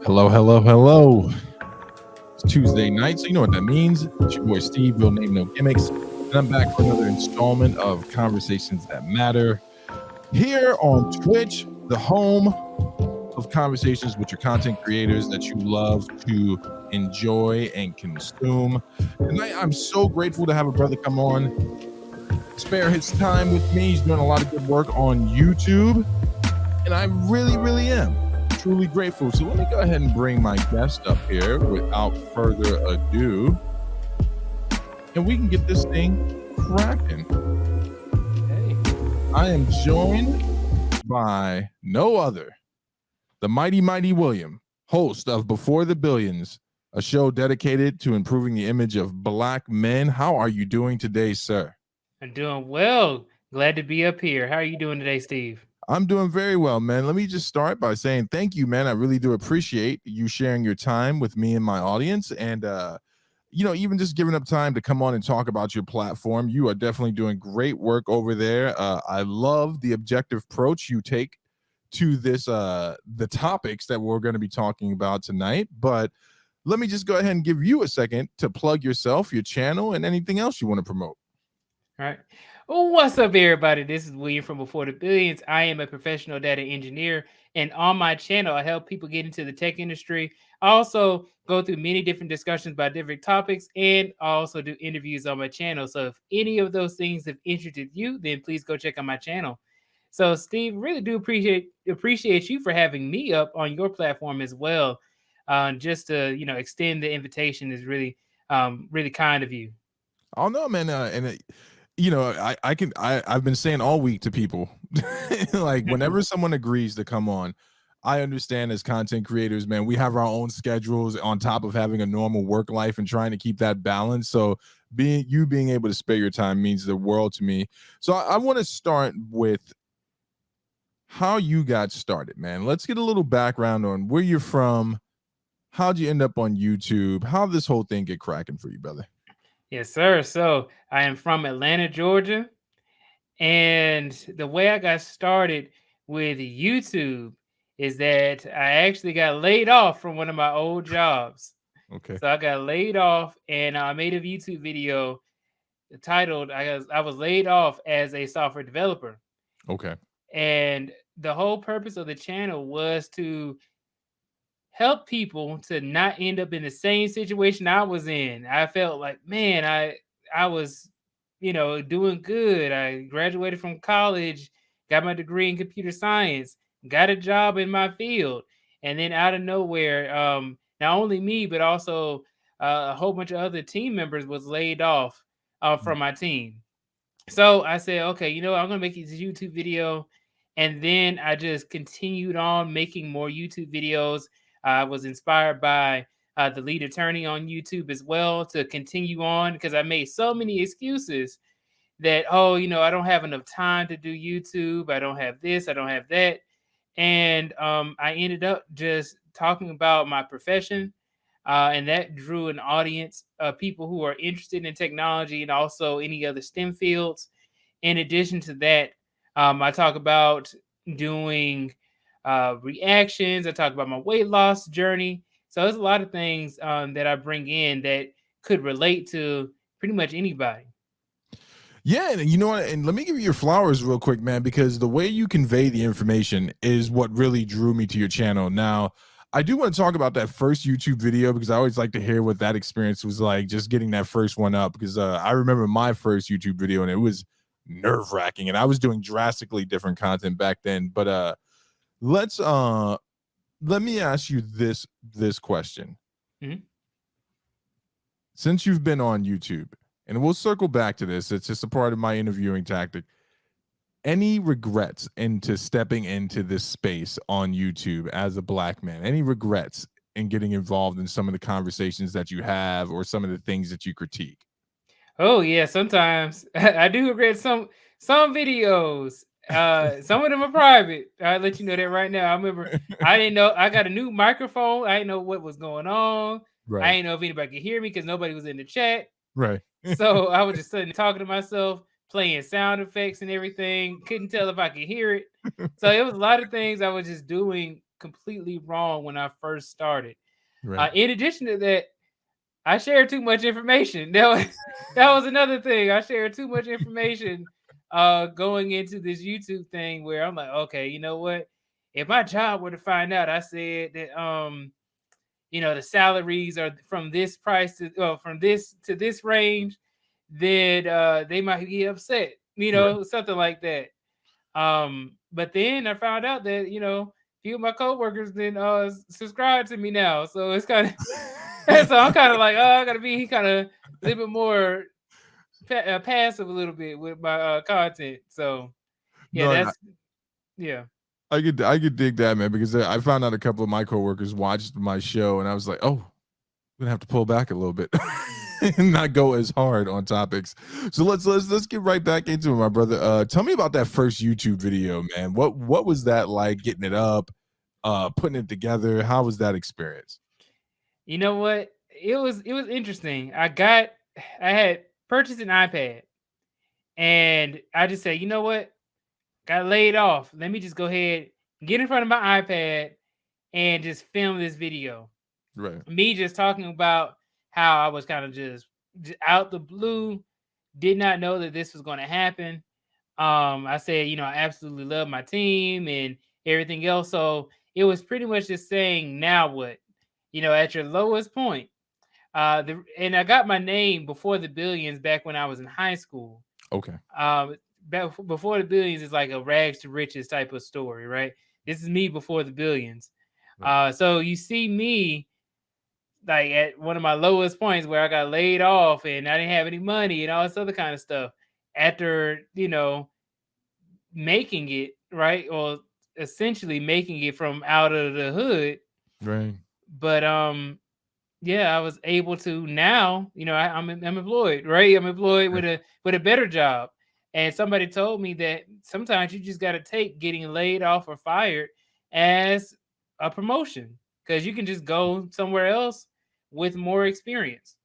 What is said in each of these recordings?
Hello, hello, hello. It's Tuesday night, so you know what that means. It's your boy Steve, real name, no gimmicks. And I'm back for another installment of Conversations That Matter here on Twitch, the home of conversations with your content creators that you love to enjoy and consume. Tonight, I'm so grateful to have a brother come on, spare his time with me. He's doing a lot of good work on YouTube, and I really am truly grateful. So let me go ahead and bring my guest up here without further ado, and we can get this thing cracking. Hey. I am joined by no other, the mighty William, host of Before the Billions, a show dedicated to improving the image of Black men. How are you doing today, sir? I'm doing well. Glad to be up here. How are you doing today, Steve? I'm doing very well, man. Let me just start by saying thank you, man. I really do appreciate you sharing your time with me and my audience, and even just giving up time to come on and talk about your platform. You are definitely doing great work over there. I love the objective approach you take to this, the topics that we're going to be talking about tonight. But let me just go ahead and give you a second to plug yourself, your channel, and anything else you want to promote. All right. Well, what's up, everybody? This is William from Before the Billions. I am a professional data engineer, and on my channel, I help people get into the tech industry. I also go through many different discussions about different topics, and I also do interviews on my channel. So if any of those things have interested you, then please go check out my channel. So, Steve, really do appreciate you for having me up on your platform as well. Just to extend the invitation is really kind of you. Oh no, man, I've been saying all week to people, like whenever someone agrees to come on, I understand as content creators, man, we have our own schedules on top of having a normal work life and trying to keep that balance. So being able to spare your time means the world to me. So I want to start with how you got started, man. Let's get a little background on where you're from. How'd you end up on YouTube? How did this whole thing get cracking for you, brother? Yes, sir. So I am from Atlanta, Georgia. And the way I got started with YouTube is that I actually got laid off from one of my old jobs. Okay. So I got laid off and I made a YouTube video titled I was laid off as a software developer. Okay. And the whole purpose of the channel was to help people to not end up in the same situation I was in. I felt like, man, I was, doing good. I graduated from college, got my degree in computer science, got a job in my field, and then out of nowhere, not only me but also a whole bunch of other team members was laid off from my team. So I said, okay, I'm gonna make this YouTube video, and then I just continued on making more YouTube videos. I was inspired by the lead attorney on YouTube as well to continue on because I made so many excuses that, I don't have enough time to do YouTube. I don't have this. I don't have that. And I ended up just talking about my profession. And that drew an audience of people who are interested in technology and also any other STEM fields. In addition to that, I talk about doing reactions. I talk about my weight loss journey. So there's a lot of things that I bring in that could relate to pretty much anybody. Yeah, and you know what? And let me give you your flowers real quick, man, because the way you convey the information is what really drew me to your channel. Now, I do want to talk about that first YouTube video because I always like to hear what that experience was like, just getting that first one up. Because I remember my first YouTube video and it was nerve wracking, and I was doing drastically different content back then. But let's let me ask you this question. Mhm. Since you've been on YouTube, and we'll circle back to this, it's just a part of my interviewing tactic. Any regrets into stepping into this space on YouTube as a Black man? Any regrets in getting involved in some of the conversations that you have or some of the things that you critique? Oh yeah, sometimes I do regret some videos. Some of them are private. I'll let you know that right now. I remember I didn't know I got a new microphone. I didn't know what was going on. I Right. didn't know if anybody could hear me because nobody was in the chat. Right. So I was just sitting talking to myself, playing sound effects and everything. Couldn't tell if I could hear it. So it was a lot of things I was just doing completely wrong when I first started. Right. In addition to that, I shared too much information. That was another thing. I shared too much information going into this YouTube thing where I'm like, okay, you know what? If my job were to find out I said that the salaries are from this price to from this to this range, then they might get upset, Right. something like that. But then I found out that few of my coworkers then subscribe to me now, so it's kind of so I'm kind of like, oh, I gotta be kind of a little bit more passive a little bit with my content. So yeah, No, that's yeah. I could dig that, man, because I found out a couple of my coworkers watched my show, and I was like, oh, I'm gonna have to pull back a little bit and not go as hard on topics. So let's get right back into it, my brother. Tell me about that first YouTube video, man. What was that like, getting it up, putting it together? How was that experience? You know what? It was interesting. I had purchased an iPad, and I just said, you know what? Got laid off. Let me just go ahead, get in front of my iPad, and just film this video. Right. Me just talking about how I was kind of just out the blue, did not know that this was going to happen. I said, I absolutely love my team and everything else. So it was pretty much just saying, now what? At your lowest point. And I got my name before the billions back when I was in high school. Okay. Before the billions is like a rags to riches type of story, right? This is me before the billions. Right. So you see me like at one of my lowest points where I got laid off and I didn't have any money and all this other kind of stuff. After making it, right, or essentially making it from out of the hood, Right. but yeah, I was able to now, I'm employed, right? I'm employed Right. with a better job. And somebody told me that sometimes you just got to take getting laid off or fired as a promotion, because you can just go somewhere else with more experience.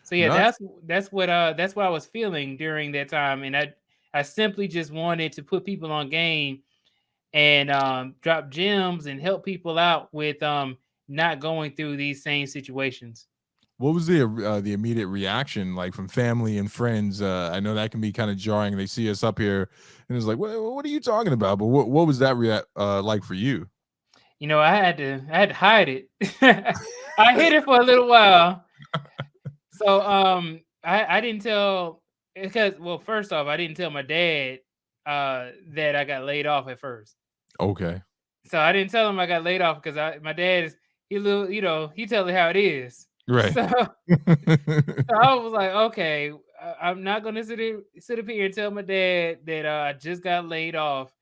So yeah, Not that's what I was feeling during that time, and I simply just wanted to put people on game and drop gems and help people out with not going through these same situations. What was the immediate reaction like from family and friends? I know that can be kind of jarring. They see us up here and it's like, what are you talking about? But what was that like for you? I had to hide it. I hid it for a little while. So I didn't tell, because, well, first off, I didn't tell my dad that I got laid off at first. Okay. So I didn't tell him I got laid off because my dad is he little, he tell it how it is. Right. So I was like, okay, I'm not gonna sit up here and tell my dad that I just got laid off.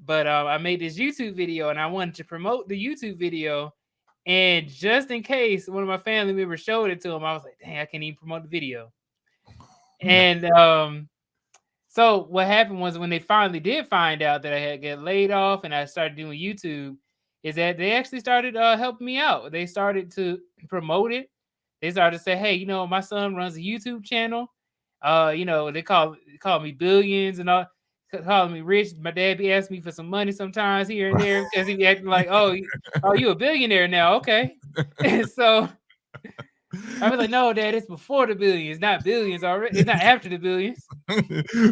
But I made this YouTube video and I wanted to promote the YouTube video. And just in case one of my family members showed it to him, I was like, dang, I can't even promote the video. And so what happened was, when they finally did find out that I had get laid off and I started doing YouTube, is that they actually started helping me out. They started to promote it. They started to say, hey, my son runs a YouTube channel. They call me Billions and all, calling me rich. My dad be asking me for some money sometimes here and there because he be acting like, oh, you a billionaire now. Okay. And so I was like, no, Dad, it's before the billions, not billions already. It's not after the billions.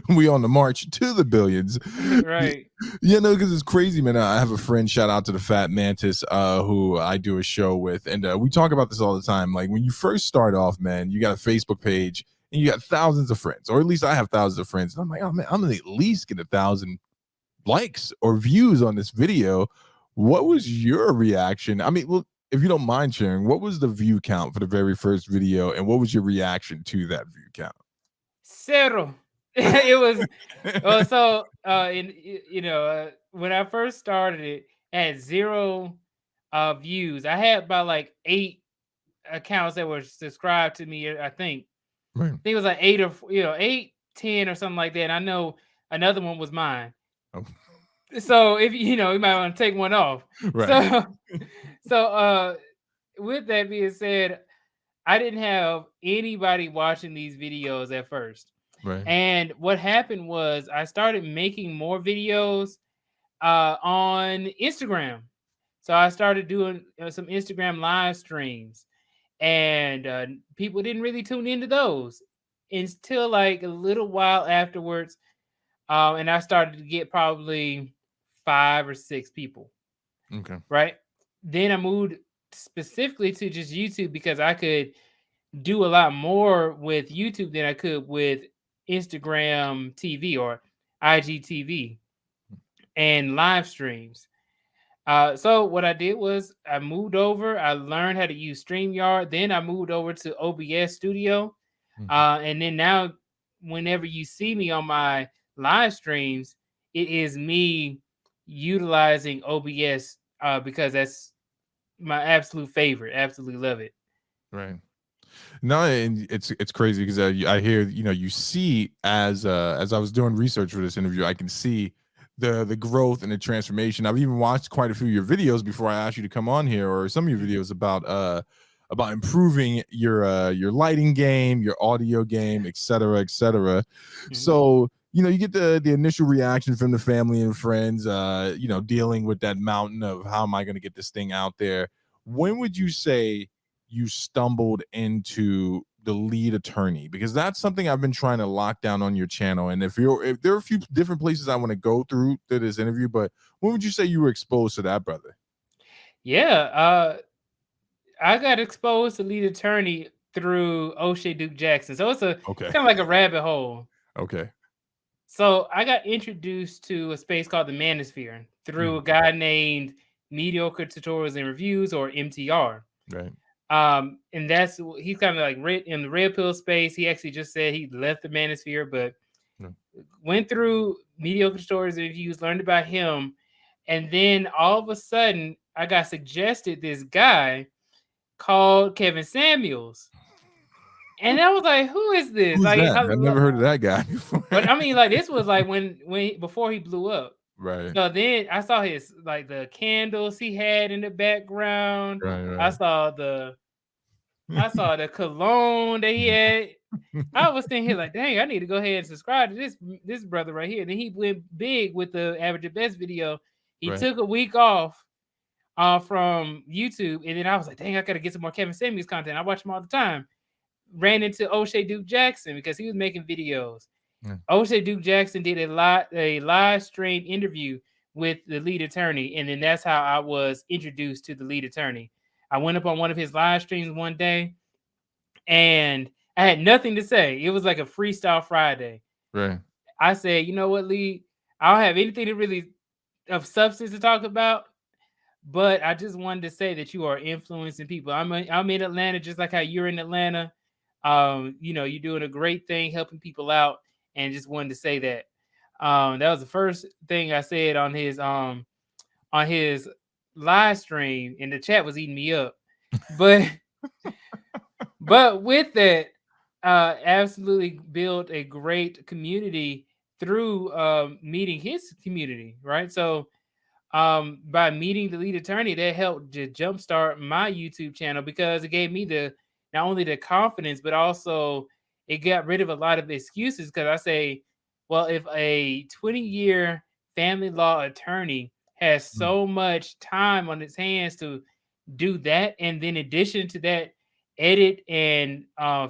We on the march to the billions. Right. Yeah, no, because it's crazy, man. I have a friend, shout out to the Fat Mantis, who I do a show with, and we talk about this all the time. Like, when you first start off, man, you got a Facebook page and you got thousands of friends, or at least I have thousands of friends. And I'm like, oh man, I'm gonna at least get 1,000 likes or views on this video. What was your reaction? I mean, well, if you don't mind sharing, what was the view count for the very first video, and what was your reaction to that view count? Zero. It was so when I first started it, I had zero views. I had about like 8 accounts that were subscribed to me. I think Right. it was like 8 or 8, 10 or something like that. I know another one was mine. Oh. So if you might want to take one off. Right. So with that being said, I didn't have anybody watching these videos at first. Right. And what happened was I started making more videos on Instagram. So I started doing some Instagram live streams, and people didn't really tune into those until like a little while afterwards. And I started to get probably 5 or 6 people, Okay. right? Then I moved specifically to just YouTube because I could do a lot more with YouTube than I could with Instagram TV or IGTV and live streams. So what I did was I moved over. I learned how to use StreamYard. Then I moved over to OBS Studio. Mhm. And then now, whenever you see me on my live streams, it is me utilizing OBS because that's my absolute favorite. Absolutely love it. Right. No, and it's crazy because I hear, you see, as I was doing research for this interview, I can see the growth and the transformation. I've even watched quite a few of your videos before I asked you to come on here, or some of your videos about improving your lighting game, your audio game, et cetera, et cetera. Mhm. So you get the initial reaction from the family and friends, dealing with that mountain of how am I going to get this thing out there. When would you say you stumbled into the lead attorney? Because that's something I've been trying to lock down on your channel. And if there are a few different places I want to go through to this interview, but when would you say you were exposed to that, brother? Yeah, I got exposed to lead attorney through O'Shea Duke Jackson. So it's Okay. kind of like a rabbit hole. Okay. So I got introduced to a space called the Manosphere through Mhm. a guy named Mediocre Tutorials and Reviews, or MTR. Right. And he's kind of like in the red pill space. He actually just said he left the Manosphere, but Mm. went through Mediocre Tutorials and Reviews, learned about him, and then all of a sudden I got suggested this guy called Kevin Samuels. And I was like, "Who is this?" Who's Like, that? I've never heard of that guy before. but I mean, like, this was like before he blew up. Right. So then I saw his like the candles he had in the background. Right. I Right. saw the I saw the cologne that he had. I was thinking like, dang, I need to go ahead and subscribe to this brother right here. And then he went big with the average at best video. He Right. took a week off from YouTube, and then I was like, dang, I gotta get some more Kevin Samuels content. I watch him all the time. Ran into O'Shea Duke Jackson because he was making videos. Yeah. O'Shea Duke Jackson did a live stream interview with the lead attorney, and then that's how I was introduced to the lead attorney. I went up on one of his live streams one day, and I had nothing to say. It was like a freestyle Friday. Right. I said, you know what, Lee? I don't have anything to really of substance to talk about, but I just wanted to say that you are influencing people. I'm in Atlanta, just like how you're in Atlanta. You're doing a great thing, helping people out, and just wanted to say that. That was the first thing I said on his live stream, and the chat was eating me up. But but with that, absolutely built a great community through meeting his community, right? So by meeting the lead attorney, that helped to jumpstart my YouTube channel because it gave me the not only the confidence, but also it got rid of a lot of excuses. Because I say, well, if a 20-year family law attorney has Mm. so much time on his hands to do that, and then in addition to that, edit and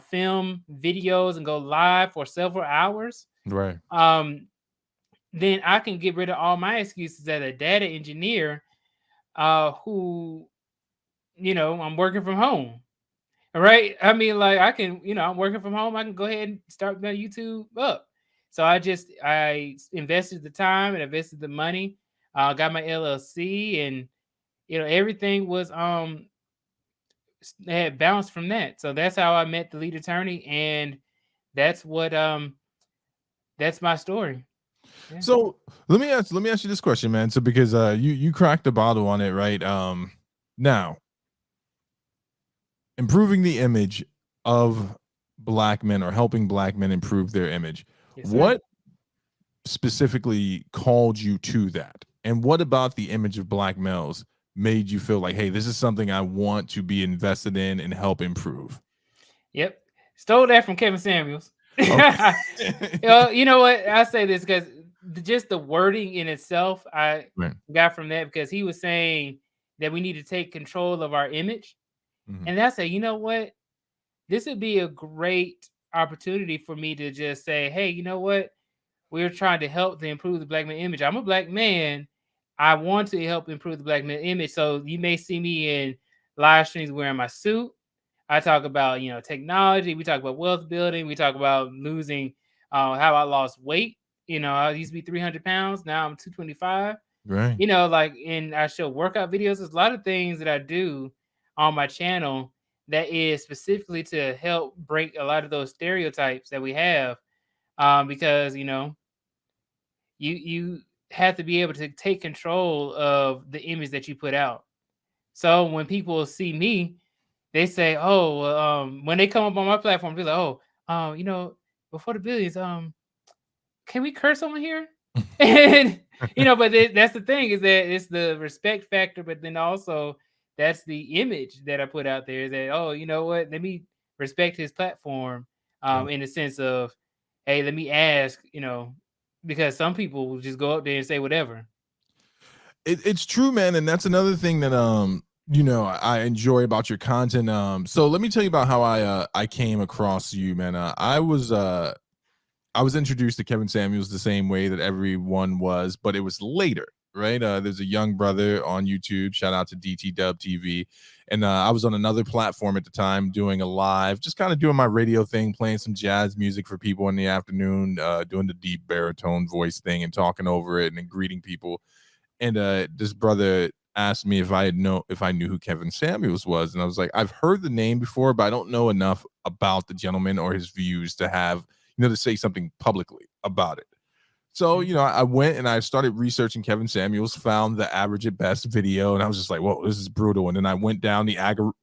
film videos and go live for several hours, Right. um, then I can get rid of all my excuses as a data engineer who, I'm working from home. Right. I mean, like I can, I'm working from home. I can go ahead and start my YouTube up. So I invested the time and invested the money, got my LLC, and everything was had bounced from that. So that's how I met the lead attorney, and that's what that's my story. Yeah. So let me ask you this question, man. So because you cracked the bottle on it, right? Now improving the image of black men, or helping black men improve their image. Yes, sir. What specifically called you to that? And what about the image of black males made you feel like, hey, this is something I want to be invested in and help improve? Yep. Stole that from Kevin Samuels. Okay. You know what? I say this because just the wording in itself, I Right. got from that because he was saying that we need to take control of our image. Mhm. And that's a, you know what? This would be a great opportunity for me to just say, hey, you know what? We're trying to help to improve the black man image. I'm a black man. I want to help improve the black man image. So you may see me in live streams wearing my suit. I talk about, technology. We talk about wealth building. We talk about losing, how I lost weight. I used to be 300 pounds. Now I'm 225. Right. And I show workout videos. There's a lot of things that I do on my channel that is specifically to help break a lot of those stereotypes that we have. Because you have to be able to take control of the image that you put out. So when people see me, they say, "Oh, well, when they come up on my platform, be like, oh, before the billions, can we curse on here?" And but that's the thing, is that it's the respect factor, but then also that's the image that I put out there, is that, oh, you know what? Let me respect his platform, Right. in the sense of, hey, let me ask, because some people will just go up there and say whatever. It's true, man, and that's another thing that I enjoy about your content. So let me tell you about how I came across you, man. I was introduced to Kevin Samuels the same way that everyone was, but it was later, right? There's a young brother on YouTube. Shout out to DT Dub TV, and I was on another platform at the time doing a live, just kind of doing my radio thing, playing some jazz music for people in the afternoon, doing the deep baritone voice thing and talking over it and then greeting people. And this brother asked me if I knew who Kevin Samuels was, and I was like, I've heard the name before, but I don't know enough about the gentleman or his views to have to say something publicly about it. So, Mhm. I went and I started researching Kevin Samuels, found the average at best video, and I was just like, whoa, this is brutal. And then I went down the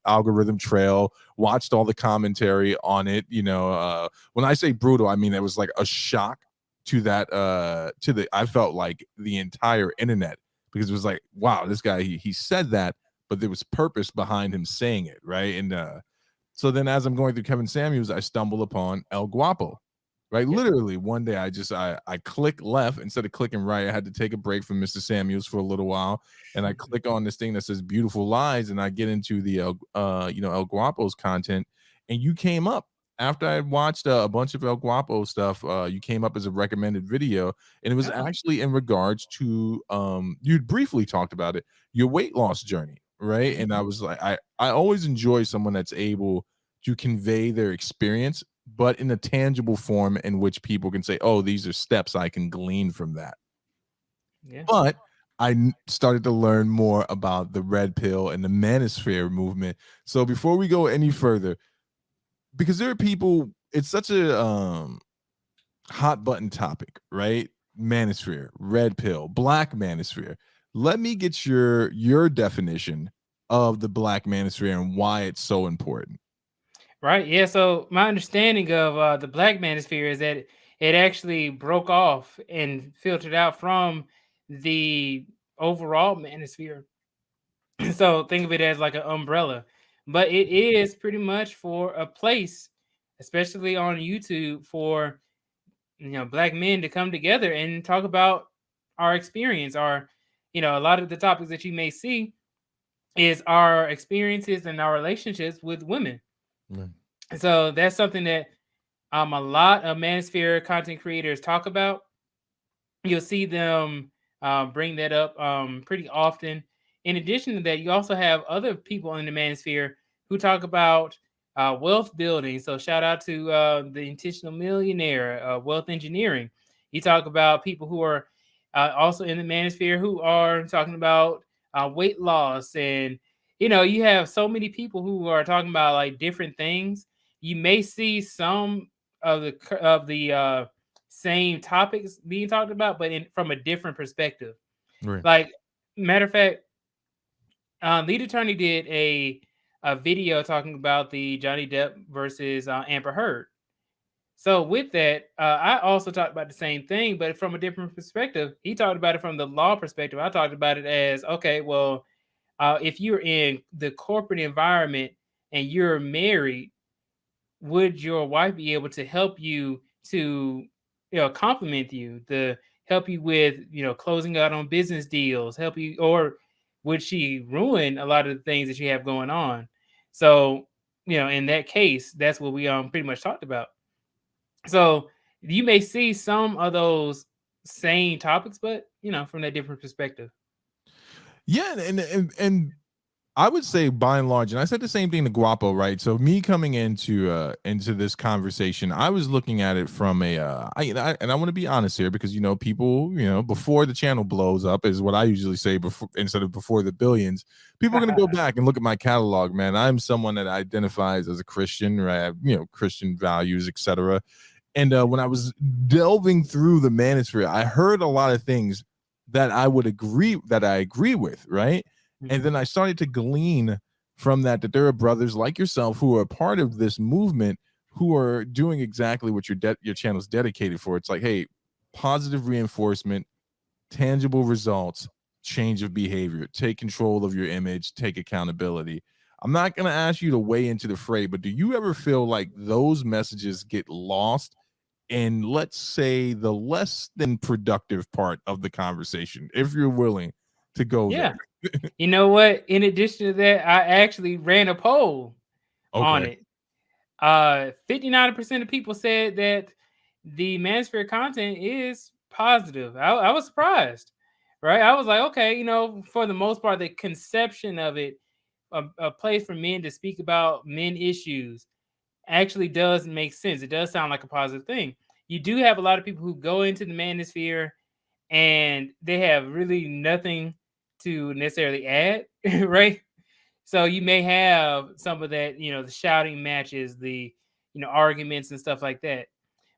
algorithm trail, watched all the commentary on it. When I say brutal, I mean it was like a shock to I felt like the entire internet, because it was like, wow, this guy, he said that, but there was purpose behind him saying it, right? And so then as I'm going through Kevin Samuels, I stumble upon El Guapo. Right, Yep. literally one day I click left instead of clicking right. I had to take a break from Mr. Samuels for a little while, and I click on this thing that says "Beautiful Lies," and I get into the El Guapo's content, and you came up after I had watched a bunch of El Guapo stuff. You came up as a recommended video, and it was Oh, actually in regards to you'd briefly talked about it, your weight loss journey, right? mhm. And I was like, I always enjoy someone that's able to convey their experience, but in a tangible form in which people can say, oh, these are steps I can glean from that. Yeah. But started to learn more about the red pill and the manosphere movement. So before we go any further, because there are people, it's such a hot button topic, right? Manosphere, red pill, black manosphere. Let me get your definition of the black manosphere and why it's so important. Right. Yeah. So my understanding of the black manosphere is that it actually broke off and filtered out from the overall manosphere. So think of it as like an umbrella, but it is pretty much for a place, especially on YouTube, for black men to come together and talk about our experience. Our, a lot of the topics that you may see is our experiences and our relationships with women. Right. So that's something that a lot of manosphere content creators talk about. You'll see them bring that up pretty often. In addition to that, you also have other people in the manosphere who talk about wealth building. So shout out to the intentional millionaire, wealth engineering. You talk about people who are also in the manosphere who are talking about weight loss, and you have so many people who are talking about like different things. You may see some of the same topics being talked about, but from a different perspective. Right. Like, matter of fact, Lead Attorney did a video talking about the Johnny Depp versus Amber Heard. So with that, I also talked about the same thing, but from a different perspective. He talked about it from the law perspective. I talked about it as, okay, well, if you're in the corporate environment and you're married, would your wife be able to help you to compliment you, to help you with closing out on business deals, help you, or would she ruin a lot of the things that you have going on? So, in that case, that's what we pretty much talked about. So you may see some of those same topics, but from a different perspective. Yeah, and I would say by and large, and I said the same thing to Guapo, right? So me coming into this conversation, I was looking at it from and I want to be honest here because people, before the channel blows up is what I usually say before instead of before the billions. People are gonna go back and look at my catalog, man. I'm someone that identifies as a Christian, right? I have, Christian values, etc. And when I was delving through the manosphere, I heard a lot of things that I agree with, right? And then I started to glean from that there are brothers like yourself who are part of this movement who are doing exactly what your channel's dedicated for. It's like, hey, positive reinforcement, tangible results, change of behavior, take control of your image, take accountability. I'm not going to ask you to weigh into the fray, but do you ever feel like those messages get lost in, let's say, the less than productive part of the conversation, if you're willing to go Yeah. there? You know what? In addition to that, I actually ran a poll on Okay. it. 59% of people said that the manosphere content is positive. I was surprised, right? I was like, okay, for the most part, the conception of it, a place for men to speak about men issues, actually does make sense. It does sound like a positive thing. You do have a lot of people who go into the manosphere and they have really nothing to necessarily add, right? So you may have some of that, the shouting matches, the arguments and stuff like that.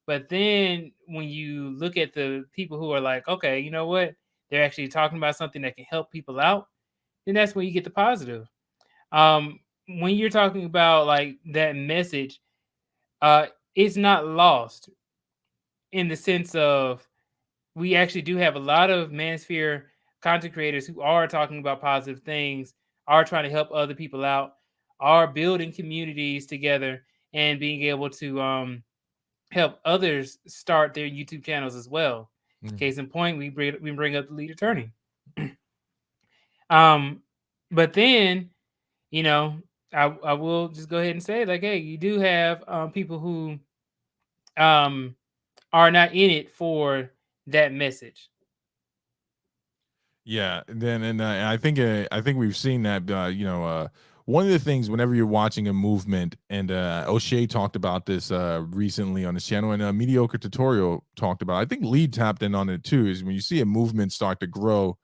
But then when you look at the people who are like, okay, you know what? They're actually talking about something that can help people out, then that's when you get the positive. When you're talking about like that message, uh, it's not lost in the sense of we actually do have a lot of manosphere content creators who are talking about positive things, are trying to help other people out, are building communities together, and being able to help others start their YouTube channels as well. Mm. Case in point, we bring up the lead attorney. um, but then you know, I will just go ahead and say like, hey, you do have people who um are not in it for that message. Yeah, and I think we've seen that. One of the things whenever you're watching a movement, and O'Shea talked about this recently on his channel, and Mediocre Tutorial talked about. I think Lee tapped in on it too. Is when you see a movement start to grow,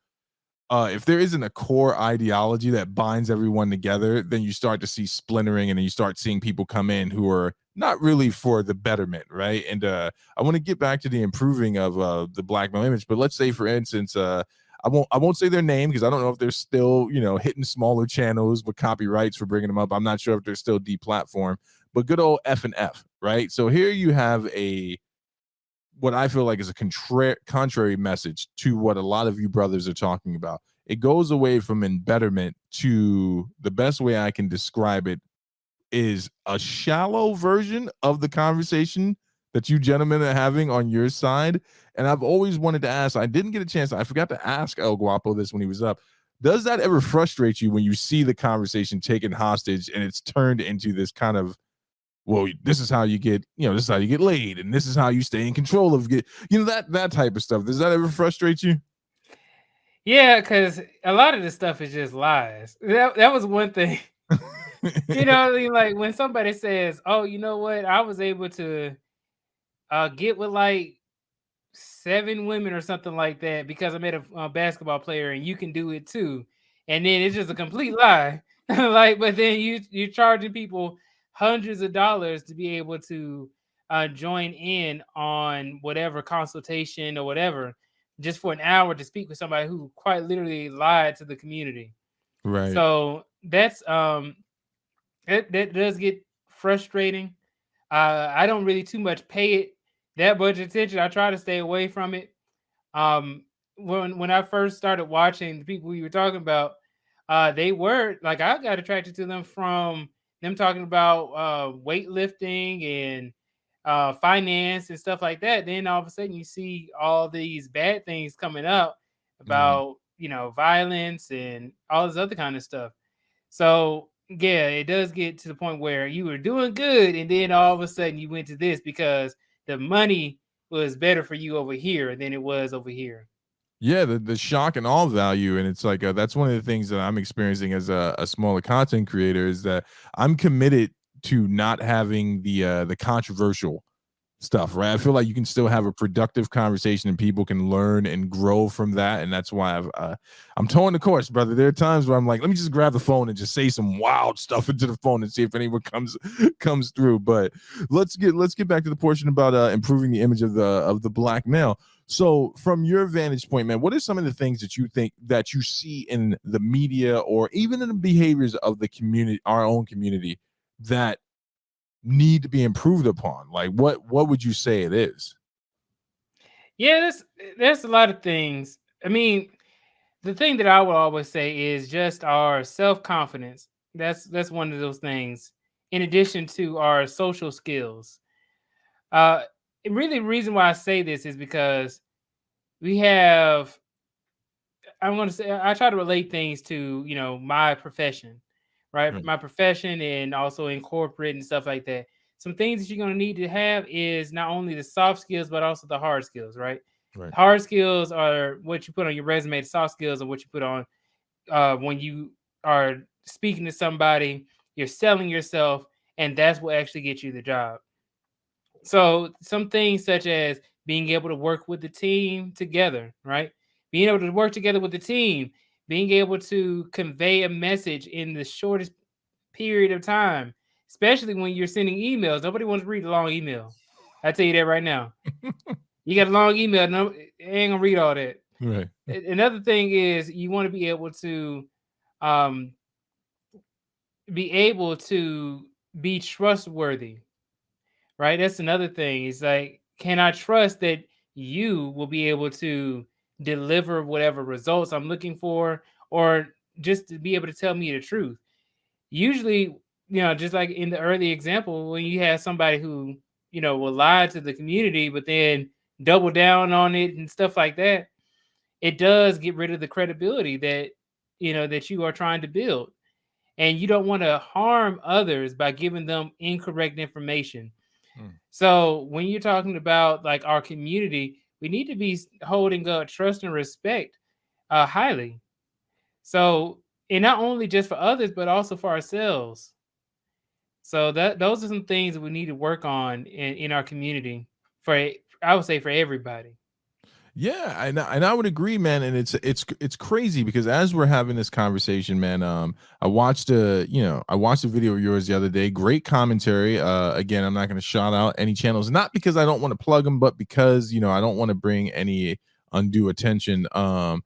if there isn't a core ideology that binds everyone together, then you start to see splintering, and then you start seeing people come in who are not really for the betterment, right? And I want to get back to the improving of the black male image, but let's say, for instance, I won't say their name because I don't know if they're still hitting smaller channels with copyrights for bringing them up. I'm not sure if they're still deplatformed, but good old F and F, right? So here you have a what I feel like is a contrary message to what a lot of you brothers are talking about. It goes away from embetterment to the best way I can describe it is a shallow version of the conversation that you gentlemen are having on your side. And I've always wanted to ask, I didn't get a chance. I forgot to ask El Guapo this when he was up. Does that ever frustrate you when you see the conversation taken hostage and it's turned into this kind of, well, this is how you get, this is how you get laid, and this is how you stay in control of that type of stuff. Does that ever frustrate you? Yeah, because a lot of this stuff is just lies. That was one thing. What I mean? Like when somebody says, "Oh, you know what? I was able to get with like 7 women or something like that because I met a basketball player, and you can do it too," and then it's just a complete lie. Like, but then you're charging people hundreds of dollars to be able to join in on whatever consultation or whatever, just for an hour to speak with somebody who quite literally lied to the community. Right. So that's that does get frustrating. I don't really too much pay it that much attention. I try to stay away from it. Um, when I first started watching the people you were talking about, they were like I got attracted to them from them talking about weightlifting and finance and stuff like that. Then all of a sudden you see all these bad things coming up Mhm. about violence and all this other kind of stuff. So yeah, it does get to the point where you were doing good, and then all of a sudden you went to this because the money was better for you over here than it was over here. Yeah, the shock and all value, and it's like that's one of the things that I'm experiencing as a smaller content creator is that I'm committed to not having the controversial stuff, right? I feel like you can still have a productive conversation and people can learn and grow from that, and that's why I'm towing the course, brother. There are times where I'm like, let me just grab the phone and just say some wild stuff into the phone and see if anyone comes through. But let's get back to the portion about improving the image of the black male. So, from your vantage point, man, what are some of the things that you think that you see in the media or even in the behaviors of the community, our own community, that need to be improved upon? Like, what would you say it is? Yeah, there's a lot of things. I mean, the thing that I would always say is just our self confidence. That's one of those things. In addition to our social skills, uh, really, the reason why I say this is because we have. I'm going to say I try to relate things to my profession, right? Right, My profession and also in corporate and stuff like that. Some things that you're going to need to have is not only the soft skills but also the hard skills, right? right. Hard skills are what you put on your resume. The soft skills are what you put on when you are speaking to somebody. You're selling yourself, and that's what actually gets you the job. So some things such as being able to work with the team together, right? Being able to work together with the team, being able to convey a message in the shortest period of time, especially when you're sending emails. Nobody wants to read a long email. I tell you that right now. You got a long email, no, ain't gonna read all that. Right. Another thing is you want to um, be able to be trustworthy, right? That's another thing. It's like, can I trust that you will be able to deliver whatever results I'm looking for, or just to be able to tell me the truth? Usually, just like in the early example, when you have somebody who, will lie to the community, but then double down on it and stuff like that, it does get rid of the credibility that you are trying to build. And you don't want to harm others by giving them incorrect information. Mm. So when you're talking about like our community, we need to be holding trust and respect highly. So, and not only just for others, but also for ourselves. So that those are some things that we need to work on in our community for, I would say, for everybody. Yeah, and I would agree, man. And it's crazy because as we're having this conversation, man, I watched a video of yours the other day. Great commentary. Again, I'm not going to shout out any channels, not because I don't want to plug them, but because I don't want to bring any undue attention. A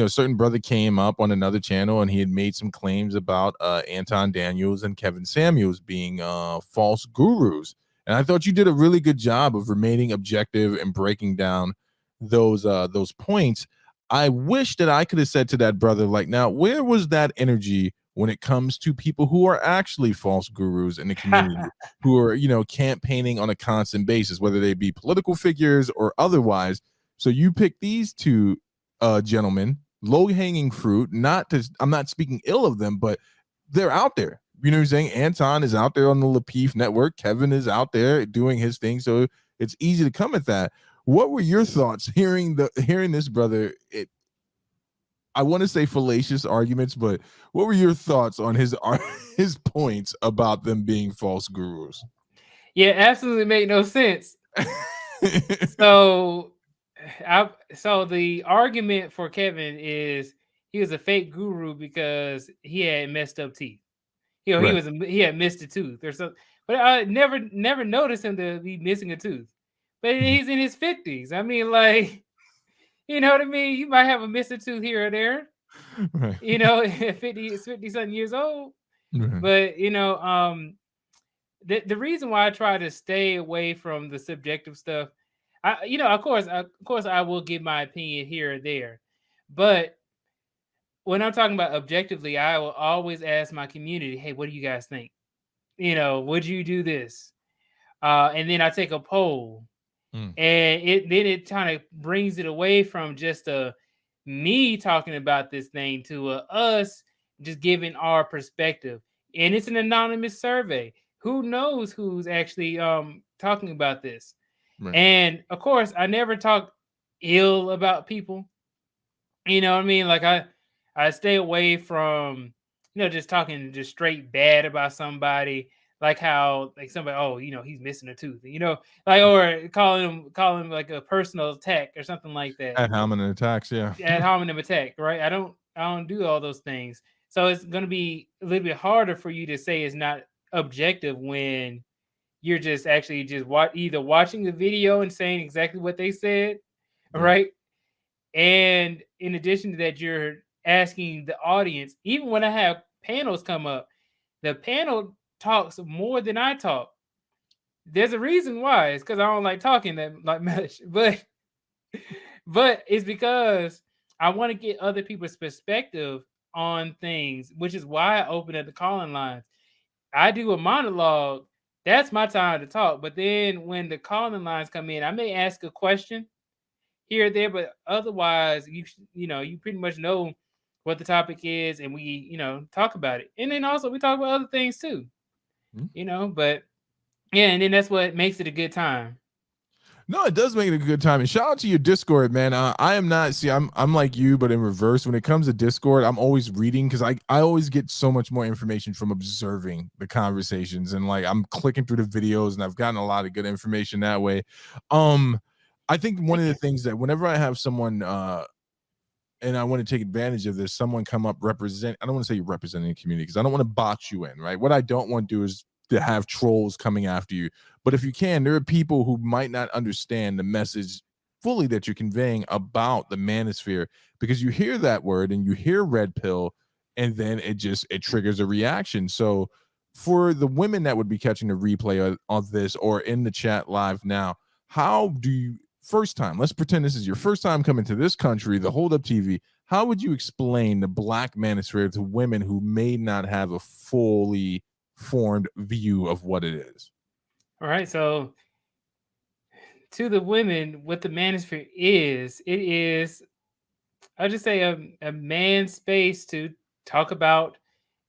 certain brother came up on another channel and he had made some claims about Anton Daniels and Kevin Samuels being false gurus. And I thought you did a really good job of remaining objective and breaking down those points. I wish that I could have said to that brother, like, now, where was that energy when it comes to people who are actually false gurus in the community, who are, campaigning on a constant basis, whether they be political figures or otherwise? So you pick these two gentlemen, low hanging fruit. I'm not speaking ill of them, but they're out there. You know what I'm saying? Anton is out there on the Lapeef network. Kevin is out there doing his thing. So it's easy to come at that. What were your thoughts hearing this brother? I want to say fallacious arguments, but what were your thoughts on his points about them being false gurus? Yeah, absolutely made no sense. So, so the argument for Kevin is he was a fake guru because he had messed up teeth. Right. He had missed a tooth or something. But I never noticed him to be missing a tooth. But Mhm. he's in his 50s. I mean, like, you know what I mean? You might have a missing tooth here or there. Right. 50 something years old. Right. But the reason why I try to stay away from the subjective stuff, of course I will give my opinion here or there. But when I'm talking about objectively, I will always ask my community, hey, what do you guys think? Would you do this? And then I take a poll, Mm. and it kind of brings it away from just a me talking about this thing to us just giving our perspective. And it's an anonymous survey. Who knows who's actually talking about this? Right. And of course, I never talk ill about people. You know what I mean? Like I stay away from, just talking just straight bad about somebody, like how like somebody, oh, he's missing a tooth, like, or calling him like a personal attack or something like that. Ad hominem attacks, yeah. Ad hominem attack, right? I don't do all those things. So it's gonna be a little bit harder for you to say it's not objective when you're just actually just either watching the video and saying exactly what they said, Yeah. right? And in addition to that, you're asking the audience, even when I have panels come up, the panel talks more than I talk. There's a reason why. It's because I don't like talking that like much, but it's because I want to get other people's perspective on things, which is why I open up the calling lines. I do a monologue. That's my time to talk. But then when the calling lines come in, I may ask a question here or there, but otherwise, you pretty much know what the topic is, and we, talk about it. And then also we talk about other things too, but yeah, and then that's what makes it a good time. No, it does make it a good time. And shout out to your Discord, man. I am not, see, I'm like you, but in reverse. When it comes to Discord, I'm always reading because I always get so much more information from observing the conversations, and like I'm clicking through the videos, and I've gotten a lot of good information that way. I think one of the things that whenever I have someone and I want to take advantage of this, someone come up represent, I don't want to say you're representing the community because I don't want to box you in, right? What I don't want to do is to have trolls coming after you. But if you can, there are people who might not understand the message fully that you're conveying about the manosphere, because you hear that word and you hear red pill, and then it triggers a reaction. So for the women that would be catching the replay of this or in the chat live now, how do you, first time, let's pretend this is your first time coming to this country, the Hold Up TV, how would you explain the black manosphere to women who may not have a fully formed view of what it is? All right, so to the women, what the manosphere is, it is, I'll just say a man's space to talk about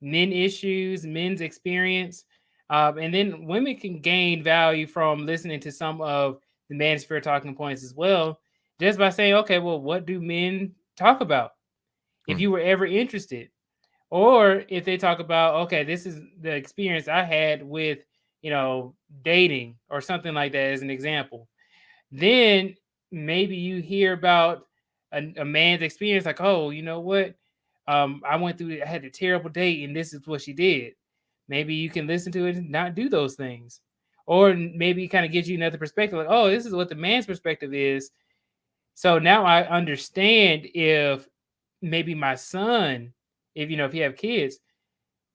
men issues, men's experience. And then women can gain value from listening to some of the manosphere talking points as well, just by saying, okay, well, what do men talk about? If you were ever interested, or if they talk about, okay, this is the experience I had with, dating or something like that as an example, then maybe you hear about a man's experience, like, oh, you know what? I had a terrible date and this is what she did. Maybe you can listen to it and not do those things. Or maybe it kind of gives you another perspective, like, oh, this is what the man's perspective is. So now I understand if maybe my son, if you have kids,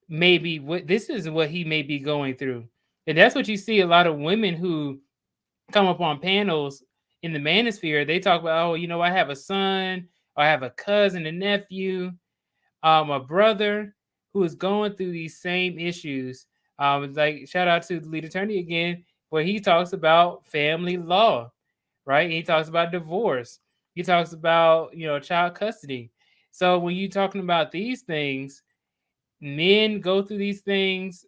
maybe this is what he may be going through. And that's what you see a lot of women who come up on panels in the manosphere. They talk about, oh, I have a son, or I have a cousin, a nephew, a brother who is going through these same issues. It's like, shout out to the lead attorney again, where he talks about family law, right? He talks about divorce. He talks about, child custody. So when you're talking about these things, men go through these things,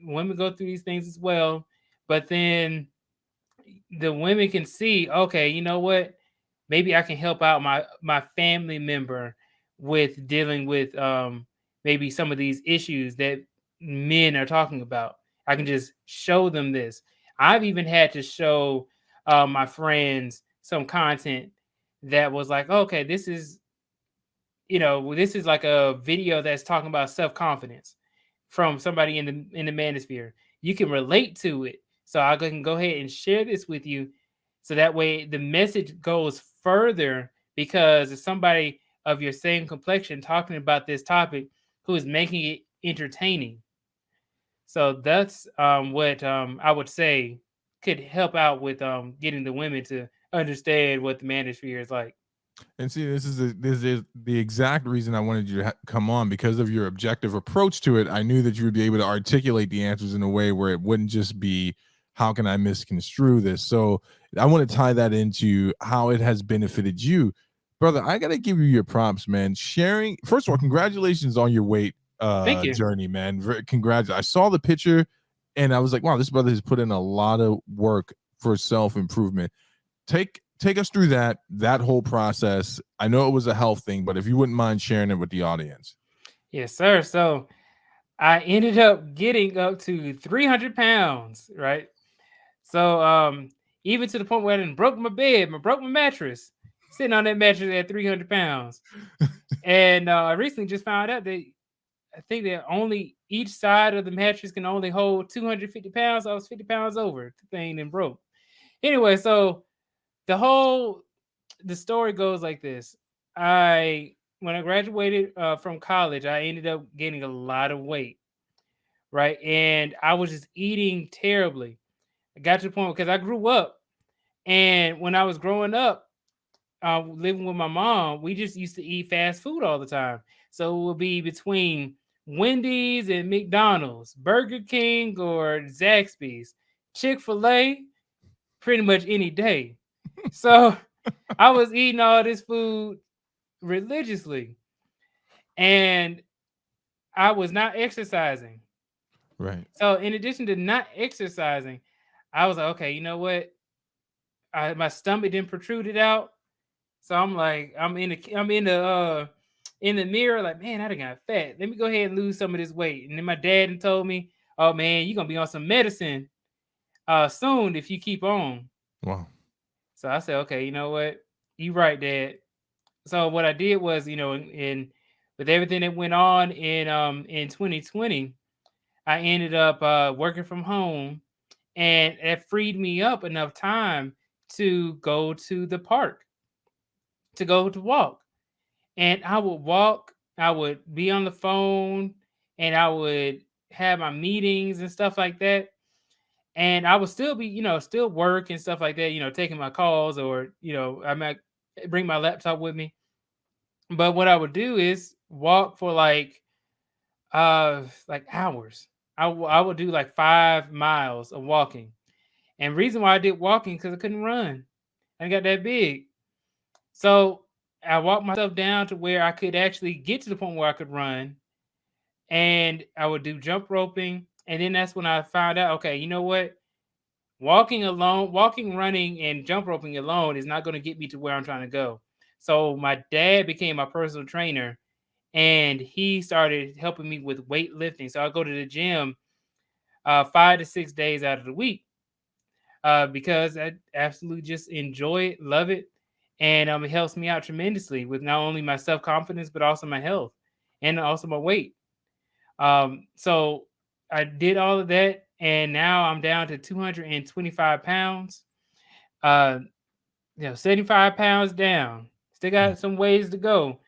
women go through these things as well. But then the women can see, okay, you know what? Maybe I can help out my family member with dealing with maybe some of these issues that men are talking about. I can just show them this. I've even had to show my friends some content that was like, okay, this is like a video that's talking about self-confidence from somebody in the manosphere. You can relate to it. So I can go ahead and share this with you. So that way the message goes further, because it's somebody of your same complexion talking about this topic who is making it entertaining. So that's what I would say could help out with getting the women to understand what the manosphere is like. And see, this is the exact reason I wanted you to come on, because of your objective approach to it. I knew that you would be able to articulate the answers in a way where it wouldn't just be, how can I misconstrue this? So I want to tie that into how it has benefited you. brother, I gotta give you your props, man. Sharing, first of all, congratulations on your weight Thank you. journey, man. Congrats. I saw the picture and I was like, wow, this brother has put in a lot of work for self-improvement. Take us through that whole process. I know it was a health thing, but if you wouldn't mind sharing it with the audience. Yes, sir. So I ended up getting up to 300 pounds, right? So even to the point where I done broke my bed, broke my mattress, sitting on that mattress at 300 pounds. And I recently just found out that I think that only each side of the mattress can only hold 250 pounds. I was 50 pounds over. The thing then broke. Anyway, so the story goes like this. When I graduated from college, I ended up gaining a lot of weight, right? And I was just eating terribly. I got to the point because I grew up, and when I was growing up, living with my mom, we just used to eat fast food all the time. So it would be between Wendy's and McDonald's, Burger King or Zaxby's, Chick-fil-A, pretty much any day. So I was eating all this food religiously, and I was not exercising. Right. So in addition to not exercising, I was like, okay, you know what? My stomach didn't protruded out. So I'm like, in the mirror, like, man, I done got fat. Let me go ahead and lose some of this weight. And then my dad and told me, oh man, you're gonna be on some medicine soon if you keep on. Wow. So I said, okay, you know what? You right, Dad. So what I did was, with everything that went on in 2020, I ended up working from home, and it freed me up enough time to go to the park to go to walk. And I would walk, I would be on the phone, and I would have my meetings and stuff like that. And I would still be, still work and stuff like that, taking my calls, or, I might bring my laptop with me. But what I would do is walk for like hours. I would do like 5 miles of walking. And reason why I did walking, because I couldn't run. I got that big. So I walked myself down to where I could actually get to the point where I could run, and I would do jump roping. And then that's when I found out, okay, you know what? Walking, running, and jump roping alone is not going to get me to where I'm trying to go. So my dad became my personal trainer, and he started helping me with weightlifting. So I go to the gym 5 to 6 days out of the week because I absolutely just enjoy it, love it, and it helps me out tremendously with not only my self confidence but also my health and also my weight. So I did all of that, and now I'm down to 225 pounds. 75 pounds down. Still got some ways to go,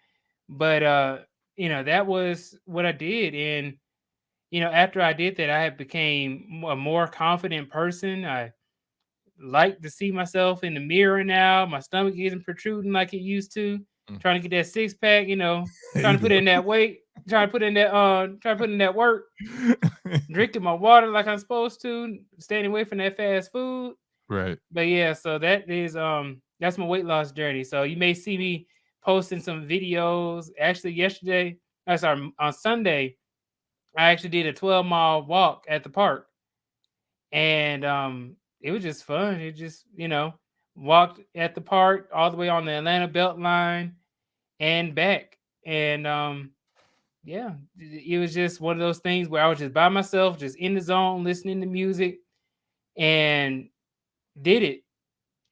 but that was what I did. And after I did that, I had became a more confident person. I like to see myself in the mirror now. My stomach isn't protruding like it used to. Trying to get that six pack, trying to put in that weight, trying to put in that work, drinking my water like I'm supposed to, staying away from that fast food. Right. But yeah, so that's my weight loss journey. So you may see me posting some videos. Actually, on Sunday, I actually did a 12-mile walk at the park. And it was just fun. It just, walked at the park all the way on the Atlanta Beltline and back. And yeah, it was just one of those things where I was just by myself, just in the zone, listening to music, and did it.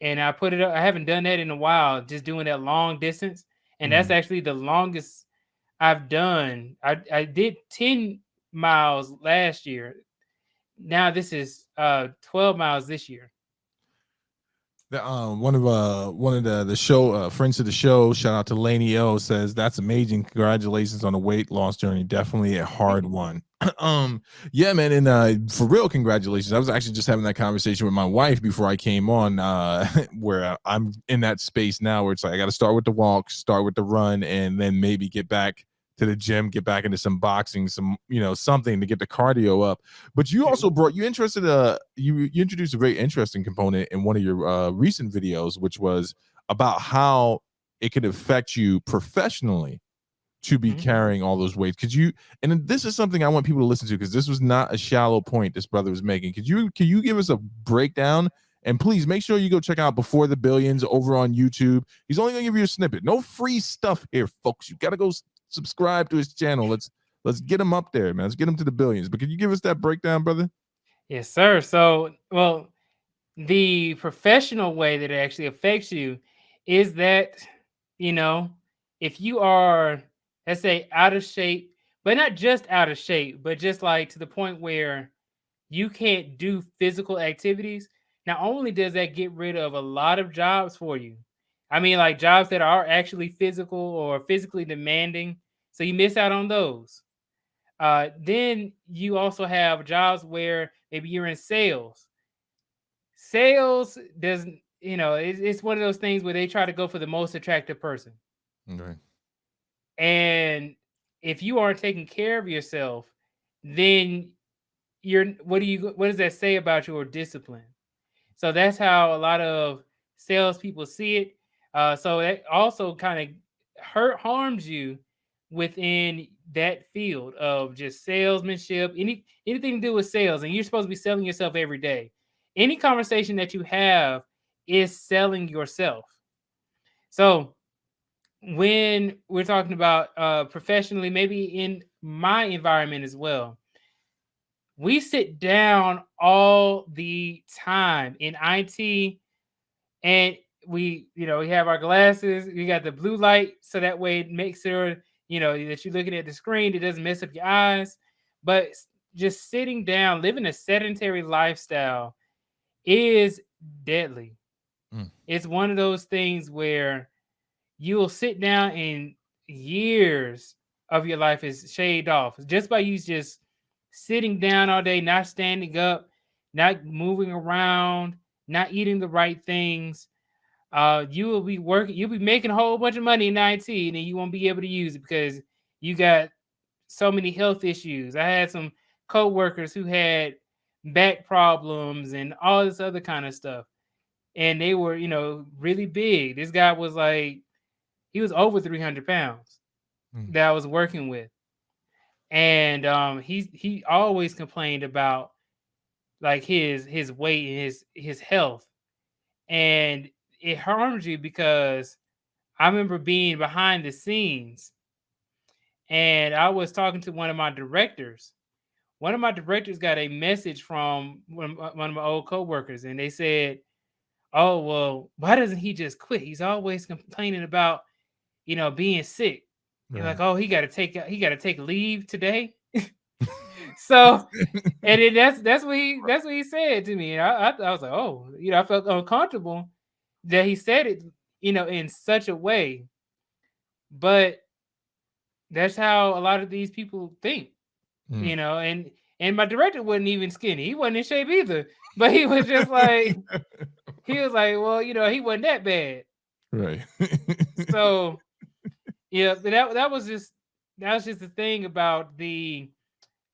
And I put it up. I haven't done that in a while, just doing that long distance. And that's actually the longest I've done. I did 10 miles last year. Now this is 12 miles this year. One of the show friends of the show, shout out to Laney O, says that's amazing. Congratulations on the weight loss journey. Definitely a hard one. Yeah, man, and for real, congratulations. I was actually just having that conversation with my wife before I came on, where I'm in that space now where it's like I got to start with the walk, start with the run, and then maybe get back to the gym, get back into some boxing, some something to get the cardio up. But you also you introduced a very interesting component in one of your recent videos, which was about how it could affect you professionally to be Mhm. carrying all those weights. Could you, and this is something I want people to listen to because this was not a shallow point this brother was making. Can you give us a breakdown? And please make sure you go check out Before the Billions over on YouTube. He's only gonna give you a snippet. No free stuff here, folks. You gotta go subscribe to his channel. Let's get him up there, man. Let's get him to the billions. But can you give us that breakdown, brother? Yes, sir. So, well, the professional way that it actually affects you is that, you know, if you are, let's say, out of shape, but not just out of shape, but just like to the point where you can't do physical activities, not only does that get rid of a lot of jobs for you, I mean, like jobs that are actually physical or physically demanding, so you miss out on those. Then you also have jobs where maybe you're in sales. Sales doesn't, it's one of those things where they try to go for the most attractive person. Okay. And if you aren't taking care of yourself, then what does that say about your discipline? So that's how a lot of salespeople see it. So that also kind of harms you within that field of just salesmanship, anything to do with sales, and you're supposed to be selling yourself every day. Any conversation that you have is selling yourself. So when we're talking about professionally, maybe in my environment as well, we sit down all the time in IT, and we have our glasses. We got the blue light, so that way it makes sure that you're looking at the screen. It doesn't mess up your eyes. But just sitting down, living a sedentary lifestyle is deadly. Mm. It's one of those things where you'll sit down and years of your life is shaved off just by you just sitting down all day, not standing up, not moving around, not eating the right things. You will be working, you'll be making a whole bunch of money in IT, and then you won't be able to use it because you got so many health issues. I had some coworkers who had back problems and all this other kind of stuff. And they were, really big. This guy was like, he was over 300 pounds Mm. that I was working with. And he always complained about like his weight and his health. And it harms you because I remember being behind the scenes and I was talking to one of my directors. One of my directors got a message from one of my old coworkers, and they said, "Oh, well, why doesn't he just quit? He's always complaining about, being sick." You're Right. like, "Oh, he got to take leave today." So, and then that's what he said to me, and I was like, "Oh," I felt uncomfortable that he said it, in such a way, but that's how a lot of these people think, Mm. and my director wasn't even skinny. He wasn't in shape either, but he was just like, he was like, well, he wasn't that bad. Right. So yeah, but that was just the thing about the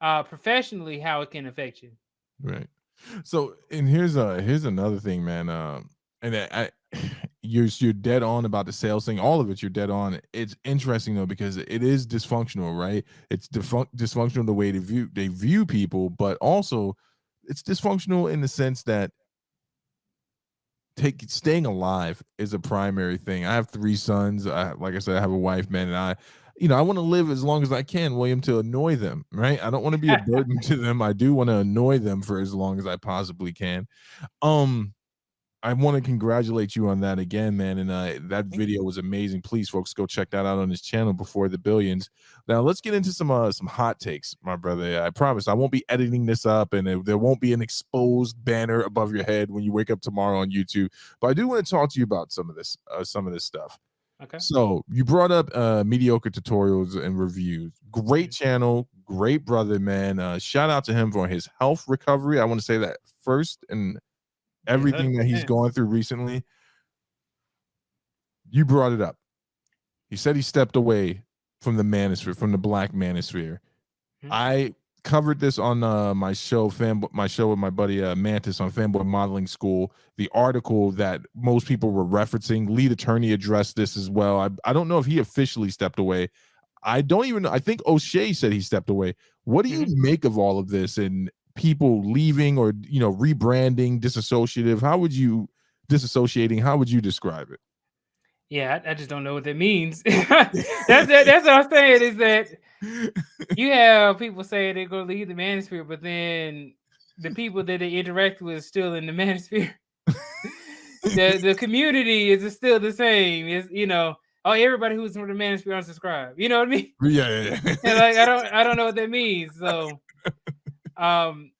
professionally how it can affect you. Right. So, and here's another thing, man. And you're dead on about the sales thing. All of it, you're dead on. It's interesting though because it is dysfunctional, right? It's dysfunctional the way they view people, but also it's dysfunctional in the sense that staying alive is a primary thing. I have three sons. Like I said, I have a wife, man, and I want to live as long as I can, William, to annoy them, right? I don't want to be a burden to them. I do want to annoy them for as long as I possibly can. Um, I want to congratulate you on that again, man. And that Thank you. video was amazing. Please, folks, go check that out on his channel Before the Billions. Now, let's get into some hot takes, my brother. I promise I won't be editing this up, and there won't be an exposed banner above your head when you wake up tomorrow on YouTube. But I do want to talk to you about some of this stuff. Okay. So you brought up mediocre tutorials and reviews. Great Mhm. channel, great brother, man. Shout out to him for his health recovery. I want to say that first, and Yes, everything that he's 100%. gone through recently. You brought it up. He said he stepped away from the manosphere, from the black manosphere. Mhm. I covered this on my show with my buddy Mantis on Fanboy Modeling School. The article that most people were referencing, lead attorney addressed this as well. I don't know if he officially stepped away. I don't even know. I think O'Shea said he stepped away. What do you Mhm. make of all of this and people leaving or rebranding, disassociative? How would you disassociating? How would you describe it? Yeah, I just don't know what that means. That's what I'm saying is that you have people saying they're gonna leave the manosphere, but then the people that they interact with is still in the manosphere. The community is still the same. Is oh, everybody who's from the manosphere unsubscribe. You know what I mean? Yeah. And like I don't know what that means. So um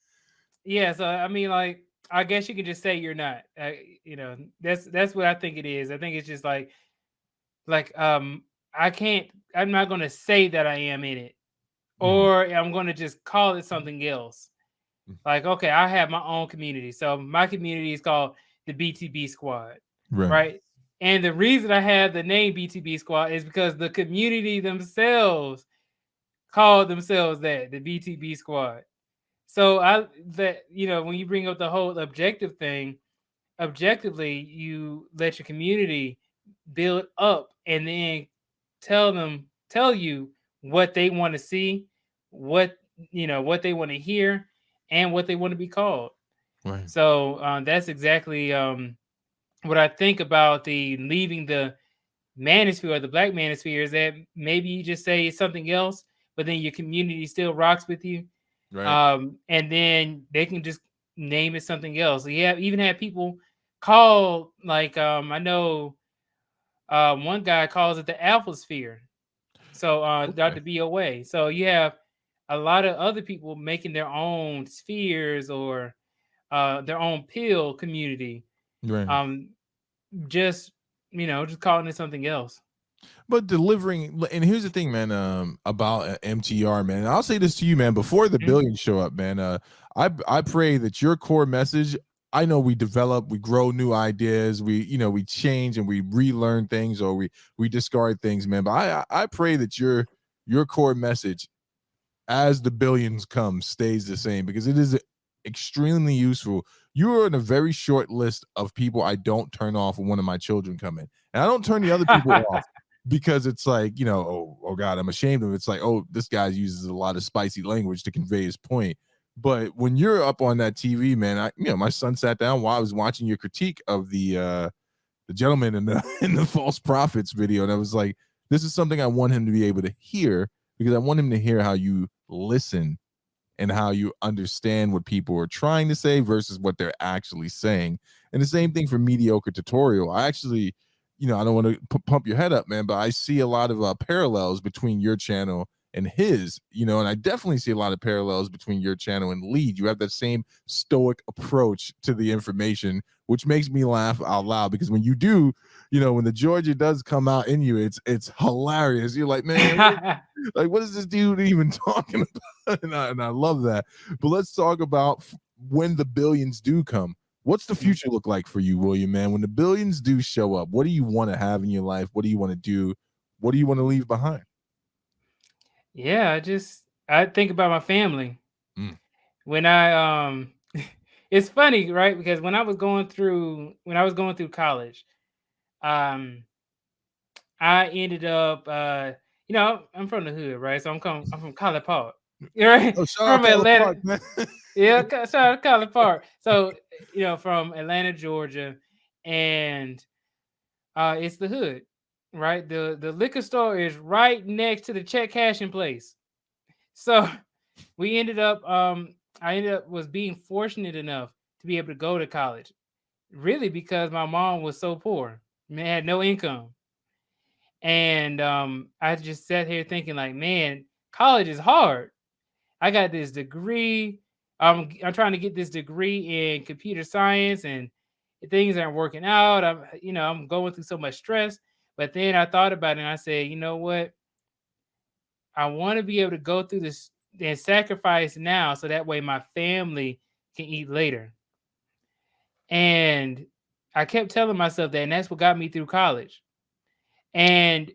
yeah, so I mean like I guess you can just say you're not. That's what I think it is. I think it's just like I can't I'm not gonna say that I am in it. Mhm. Or I'm gonna just call it something else. Like, okay, I have my own community. So my community is called the BTB Squad, Right. right? And the reason I have the name BTB Squad is because the community themselves called themselves that, the BTB Squad. So when you bring up the whole objective thing, objectively, you let your community build up and then tell you what they want to see, what what they want to hear, and what they want to be called. Right. So that's exactly what I think about the leaving the manosphere or the black manosphere, is that maybe you just say something else, but then your community still rocks with you, Right. and then they can just name it something else. You have even had people call like I know one guy calls it the Alpha Sphere. So Okay. Dr. BOA. So you have a lot of other people making their own spheres or their own pill community. Right. Um, just just calling it something else. But delivering, and here's the thing, man, about MTR, man. And I'll say this to you, man, before the Mhm. billions show up, man. I pray that your core message. I know we develop, we grow new ideas, we change and we relearn things or we discard things, man. But I pray that your core message as the billions come stays the same because it is extremely useful. You are in a very short list of people I don't turn off when one of my children come in. And I don't turn the other people off because it's like, oh God, I'm ashamed of it. It's like, oh, this guy uses a lot of spicy language to convey his point. But when you're up on that TV, man, my son sat down while I was watching your critique of the gentleman in the in the false prophets video, and I was like, this is something I want him to be able to hear because I want him to hear how you listen and how you understand what people are trying to say versus what they're actually saying. And the same thing for mediocre tutorial. I actually, I don't want to pump your head up, man, but I see a lot of parallels between your channel and his, and I definitely see a lot of parallels between your channel and Lead. You have that same stoic approach to the information, which makes me laugh out loud because when you do, when the Georgia does come out in you, it's hilarious. You're like, man, like, what is this dude even talking about? And I love that. But let's talk about when the billions do come. What's the future look like for you, William, man? When the billions do show up, what do you want to have in your life? What do you want to do? What do you want to leave behind? Yeah, I think about my family Mm. when I it's funny, right? Because when I was going through college, um I ended up I'm from the hood, right? So I'm from College Park. Right? Oh, shout out From Caleb Park, Atlanta. man. Yeah, shout out to College Park. So, from Atlanta, Georgia, and it's the hood, right? The liquor store is right next to the check cashing place. So we ended up I ended up was being fortunate enough to be able to go to college. Really because my mom was so poor. Man, had no income. And I just sat here thinking like, man, college is hard. I got this degree. I'm trying to get this degree in computer science, and things aren't working out. I'm going through so much stress. But then I thought about it, and I said, you know what? I want to be able to go through this and sacrifice now, so that way my family can eat later. And I kept telling myself that, and that's what got me through college. And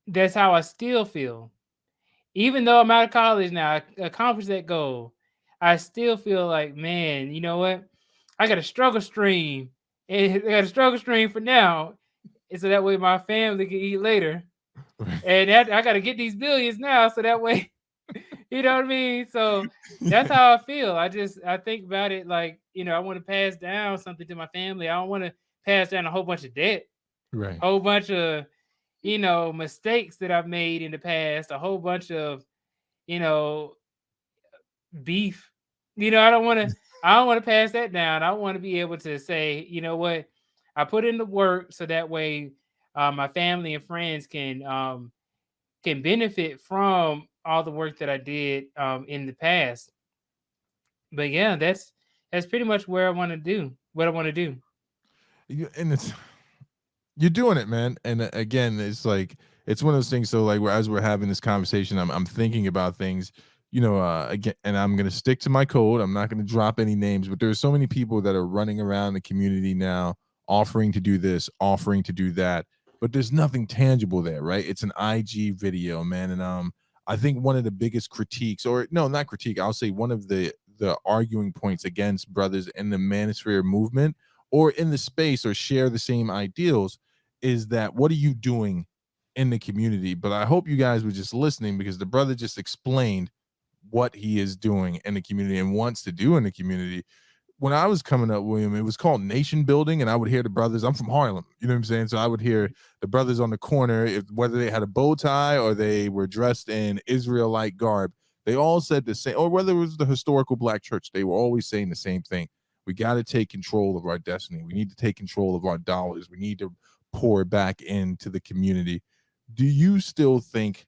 that's how I still feel. even though I'm out of college now, I accomplished that goal. I still feel like, man, you know what? I got a struggle stream, and I got a struggle stream for now, and so that way my family can eat later. And that, I got to get these billions now, so that way, you know what I mean. So that's how I feel. I think about it like, I want to pass down something to my family. I don't want to pass down a whole bunch of debt, Right. whole bunch of mistakes that I've made in the past, a whole bunch of you know beef. I don't want to pass that down. I want to be able to say, you know what, I put in the work, so that way my family and friends can benefit from all the work that I did in the past. But yeah, that's pretty much where I want to do what I want to do. And you're doing it, man. And again, it's like it's one of those things. So like, as we're having this conversation, I'm thinking about things, again, and I'm gonna stick to my code. I'm not gonna drop any names, but there's so many people that are running around the community now, offering to do this, offering to do that, but there's nothing tangible there, right? It's an IG video, man, and I think one of the biggest critiques, or no, not critique, I'll say one of the arguing points against brothers in the manosphere movement or in the space or share the same ideals is that what are you doing in the community? But I hope you guys were just listening because the brother just explained what he is doing in the community and wants to do in the community. When I was coming up, William, it was called nation building, and I would hear the brothers. I'm from Harlem, you know what I'm saying? So I would hear the brothers on the corner, whether they had a bow tie or they were dressed in Israelite garb, they all said the same, or whether it was the historical black church, they were always saying the same thing. We got to take control of our destiny. We need to take control of our dollars. We need to pour back into the community. Do you still think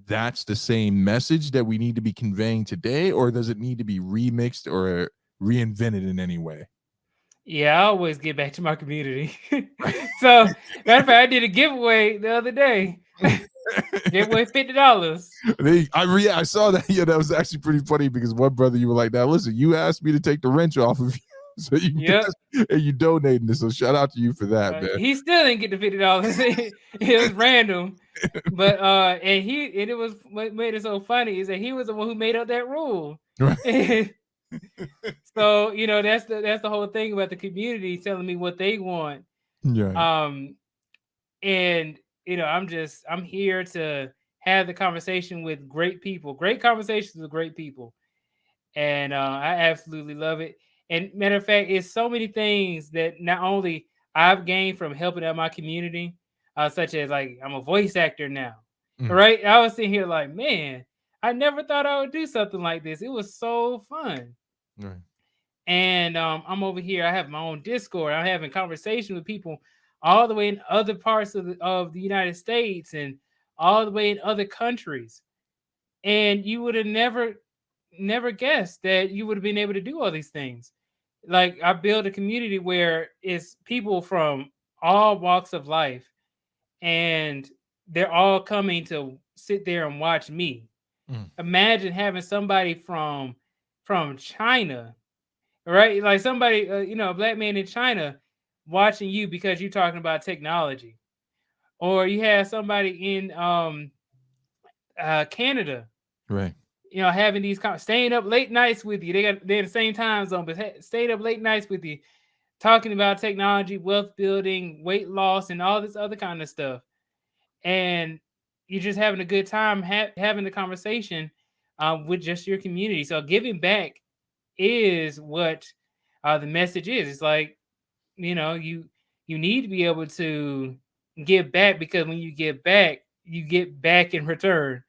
that's the same message that we need to be conveying today, or does it need to be remixed or reinvented in any way? Yeah, I always get back to my community. So, matter of fact, I did a giveaway the other day. Gave away $50. I saw that. Yeah, that was actually pretty funny because one brother, you were like, "Now listen, you asked me to take the wrench off of you, so you Yep. and you donating this. So shout out to you for that, man." He still didn't get the $50. It was random. But and it was what made it so funny is that he was the one who made up that rule. So, that's the whole thing about the community telling me what they want. Right. Um and I'm here to have the conversation with great people, great conversations with great people. And I absolutely love it. And matter of fact, it's so many things that not only I've gained from helping out my community, such as like I'm a voice actor now, right? I was sitting here like, man, I never thought I would do something like this. It was so fun. Right. And I'm over here. I have my own Discord. I'm having conversation with people all the way in other parts of the United States and all the way in other countries. And you would have never guessed that you would have been able to do all these things. Like, I build a community where it's people from all walks of life, and they're all coming to sit there and watch me. Imagine having somebody from China, right? Like somebody, a black man in China watching you because you're talking about technology, or you have somebody in Canada, Right. having these staying up late nights with you. They're the same time zone, but staying up late nights with you, talking about technology, wealth building, weight loss, and all this other kind of stuff. And you're just having a good time having the conversation with just your community. So giving back is what the message is. It's like, you need to be able to give back, because when you give back, you get back in return.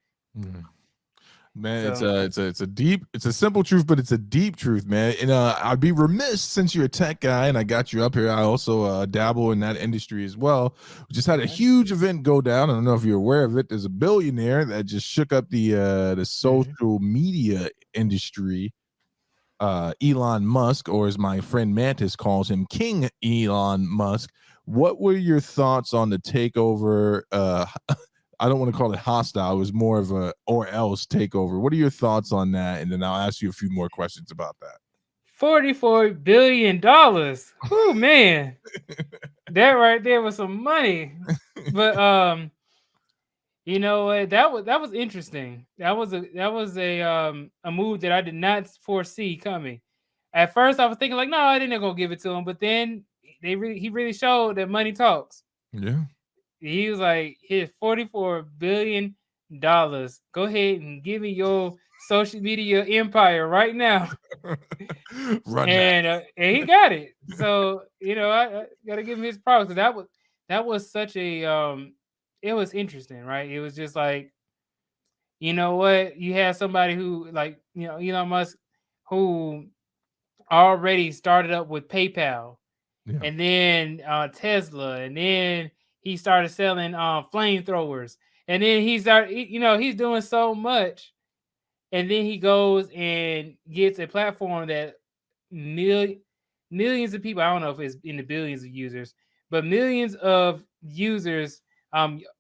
Man, it's So a simple truth, but it's a deep truth, man. And I'd be remiss, since you're a tech guy and I got you up here. I also dabble in that industry as well. We just had a huge event go down. I don't know if you're aware of it. There's a billionaire that just shook up the social media industry. Elon Musk, or as my friend Mantis calls him, King Elon Musk. What were your thoughts on the takeover? I don't want to call it hostile. It was more of a or else takeover. What are your thoughts on that? And then I'll ask you a few more questions about that. $44 billion. Oh man, that right there was some money. But You know what? That was interesting. That was a move that I did not foresee coming. At first, I was thinking like, no, I didn't gonna give it to him. But then he really showed that money talks. Yeah. He was like, here's $44 billion. Go ahead and give me your social media empire right now. Run that. And he got it. So I gotta give him his props, 'cause that was such a it was interesting, right? It was just like, you know what, you have somebody who, like, Elon Musk, who already started up with PayPal, Yeah. and then Tesla, and then he started selling flamethrowers, and then he's doing so much, and then he goes and gets a platform that mil- millions of people, I don't know if it's in the billions of users, but millions of users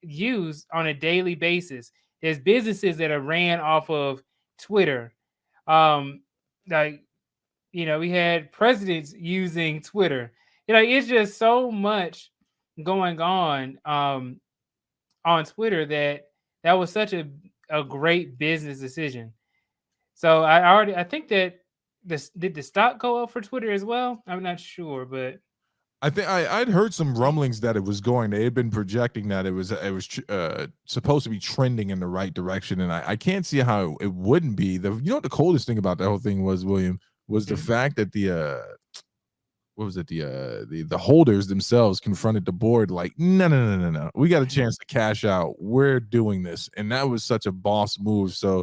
use on a daily basis. There's businesses that are ran off of Twitter. um like, we had presidents using Twitter. It's just so much going on Twitter, that was such a great business decision. So I think that this did the stock go up for Twitter as well? I'm not sure, but I think I'd heard some rumblings that it was going. They had been projecting that it was supposed to be trending in the right direction, and I can't see how it wouldn't be. What the coldest thing about that whole thing was, William, was the Mhm. fact that the what was it, the holders themselves confronted the board like, no, no, no, no, no, we got a chance to cash out, we're doing this, and that was such a boss move. So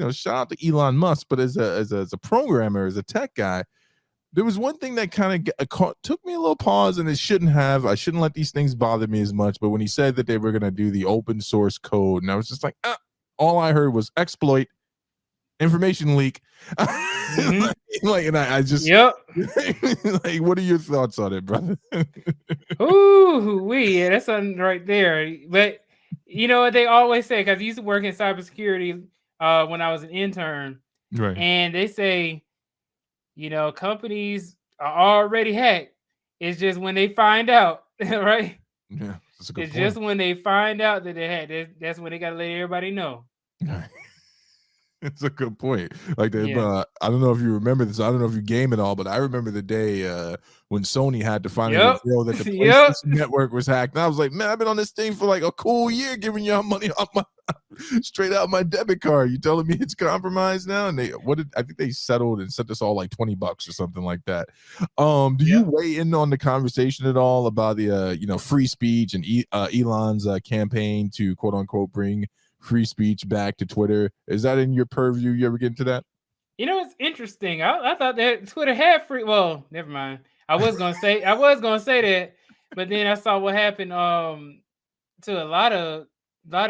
shout out to Elon Musk, but as a programmer, as a tech guy, there was one thing that kind of took me a little pause, and it shouldn't have. I shouldn't let these things bother me as much. But when he said that they were going to do the open source code, and I was just like, all I heard was exploit, information leak. Mhm. And I just Yep. like, what are your thoughts on it, brother? Ooh, yeah, that's something right there. But you know what they always say, because I used to work in cybersecurity when I was an intern, Right. and they say, companies are already hacked. It's just when they find out, right? Yeah, that's a good It's just point. when they find out that they had. That's when they gotta let everybody know. It's a good point. Like Yeah. I don't know if you remember this. I don't know if you game at all, but I remember the day when Sony had to finally Yep. reveal that the Yep. PlayStation Network was hacked. And I was like, man, I've been on this thing for like a cool year, giving y'all money off my straight out my debit card. You telling me it's compromised now? And I think they settled and sent us all like $20 or something like that. Do you Yep. weigh in on the conversation at all about the free speech and Elon's campaign to quote unquote bring free speech back to Twitter? Is that in your purview? You ever get into that? It's interesting. I thought that Twitter had free. Well, never mind. I was gonna say that, but then I saw what happened to a lot of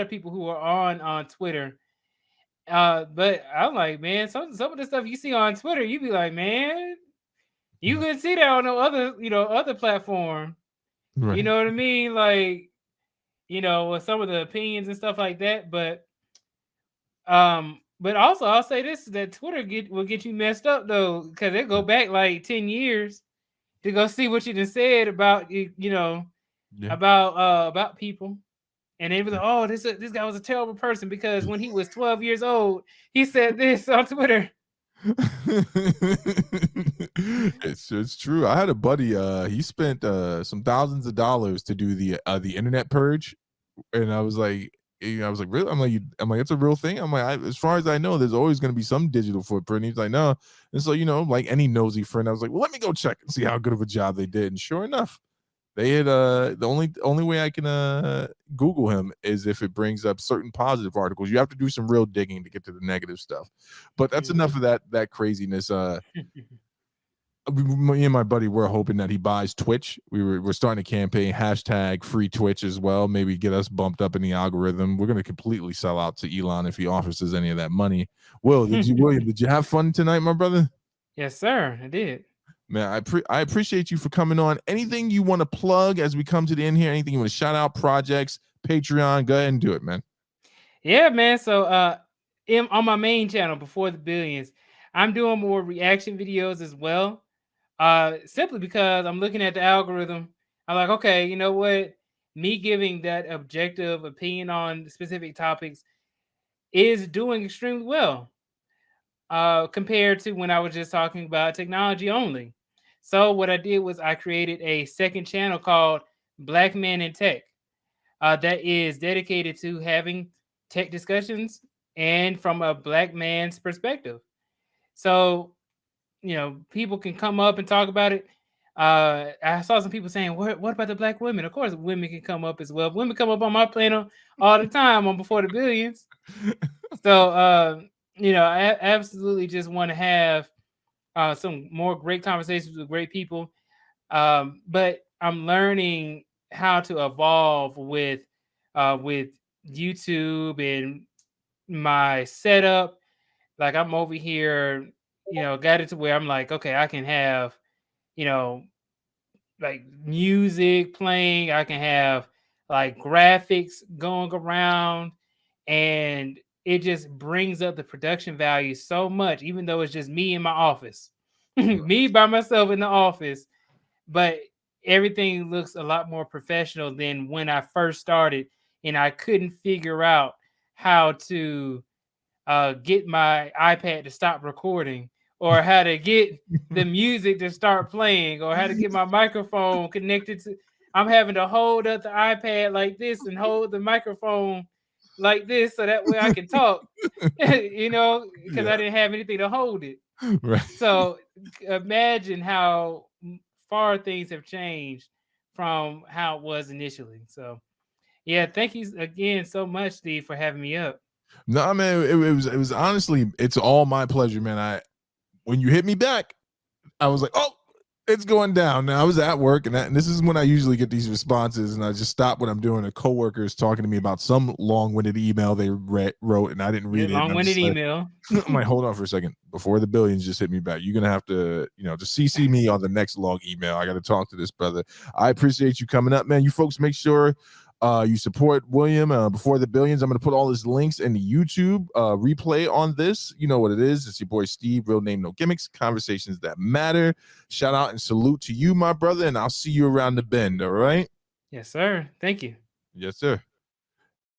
people who are on Twitter. But I'm like, man, some of the stuff you see on Twitter, you be like, man, you Yeah. couldn't see that on no other platform. You Right. know what I mean? Like, with some of the opinions and stuff like that. But also I'll say this, that Twitter will get you messed up though, because they go back like 10 years to go see what you done said about Yeah. about people. And they were like, oh, this guy was a terrible person because when he was 12 years old, he said this on Twitter. It's true. I had a buddy. He spent some thousands of dollars to do the internet purge, and I was like, really? I'm like, it's a real thing. I'm like, as far as I know, there's always going to be some digital footprint. He's like, no. And so, like any nosy friend, I was like, well, let me go check and see how good of a job they did. And sure enough, they had the only way I can Google him is if it brings up certain positive articles. You have to do some real digging to get to the negative stuff. But that's enough of that craziness. Me and my buddy were hoping that he buys Twitch. We're starting a campaign, hashtag free Twitch as well. Maybe get us bumped up in the algorithm. We're gonna completely sell out to Elon if he offers us any of that money. William, did you have fun tonight, my brother? Yes, sir, I did. Man, I appreciate you for coming on. Anything you want to plug as we come to the end here? Anything you want to shout out? Projects, Patreon? Go ahead and do it, man. Yeah, man. So on my main channel, Before the Billions, I'm doing more reaction videos as well. Simply because I'm looking at the algorithm. I'm like, okay, you know what? me giving that objective opinion on specific topics is doing extremely well compared to when I was just talking about technology only. So what I did was I created a second channel called Black Men in Tech that is dedicated to having tech discussions and from a black man's perspective. So, people can come up and talk about it. I saw some people saying, what about the black women? Of course, women can come up as well. Women come up on my panel all the time on Before the Billions. So, I absolutely just want to have some more great conversations with great people. But I'm learning how to evolve with YouTube and my setup. Like I'm over here, got it to where I'm like, okay, I can have, you know, like music playing. I can have like graphics going around, and it just brings up the production value so much, even though it's just me in my office, me by myself in the office. But everything looks a lot more professional than when I first started, and I couldn't figure out how to get my iPad to stop recording, or how to get the music to start playing, or how to get my microphone connected to. I'm having to hold up the iPad like this and hold the microphone like this so that way I can talk, because I Yeah. didn't have anything to hold it. Right. So imagine how far things have changed from how it was initially. So yeah, thank you again so much, Steve, for having me up. No, man, it was honestly, it's all my pleasure, man. When you hit me back, I was like, oh, it's going down. Now I was at work, and this is when I usually get these responses, and I just stop what I'm doing. A coworker is talking to me about some long-winded email they wrote, and I didn't Yeah, read it. And I'm long-winded just like, email. I'm like, hold on for a second. Before the billions just hit me back, you're gonna have to, just CC me on the next long email. I got to talk to this brother. I appreciate you coming up, man. You folks make sure you support William Before the Billions. I'm gonna put all his links in the YouTube replay on this. You know what it is. It's your boy Steve, real name, no gimmicks, conversations that matter. Shout out and salute to you, my brother, and I'll see you around the bend. All right. Yes, sir. Thank you. Yes, sir.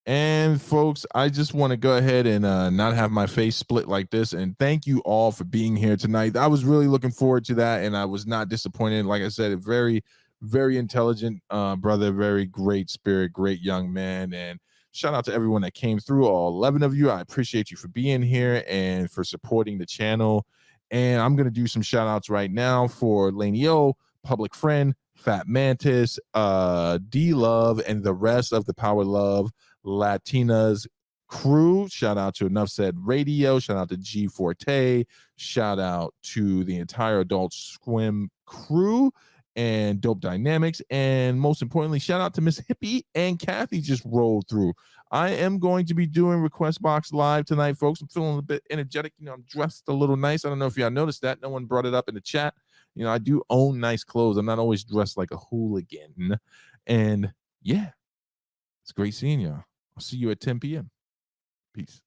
And folks, I just want to go ahead and not have my face split like this. And thank you all for being here tonight. I was really looking forward to that, and I was not disappointed. Like I said, a very, very intelligent brother, very great spirit, great young man. And shout out to everyone that came through, all 11 of you. I appreciate you for being here and for supporting the channel. And I'm going to do some shout outs right now for Laney O, Public Friend, Fat Mantis, D Love, and the rest of the Power Love Latinas crew. Shout out to Enough Said Radio. Shout out to G Forte. Shout out to the entire Adult Swim crew and Dope Dynamics. And most importantly, shout out to Miss Hippie and Kathy just rolled through. I am going to be doing Request Box Live tonight, folks. I'm feeling a bit energetic. I'm dressed a little nice. I don't know if y'all noticed that. No one brought it up in the chat. I do own nice clothes. I'm not always dressed like a hooligan. And yeah, it's great seeing y'all. I'll see you at 10 p.m. Peace.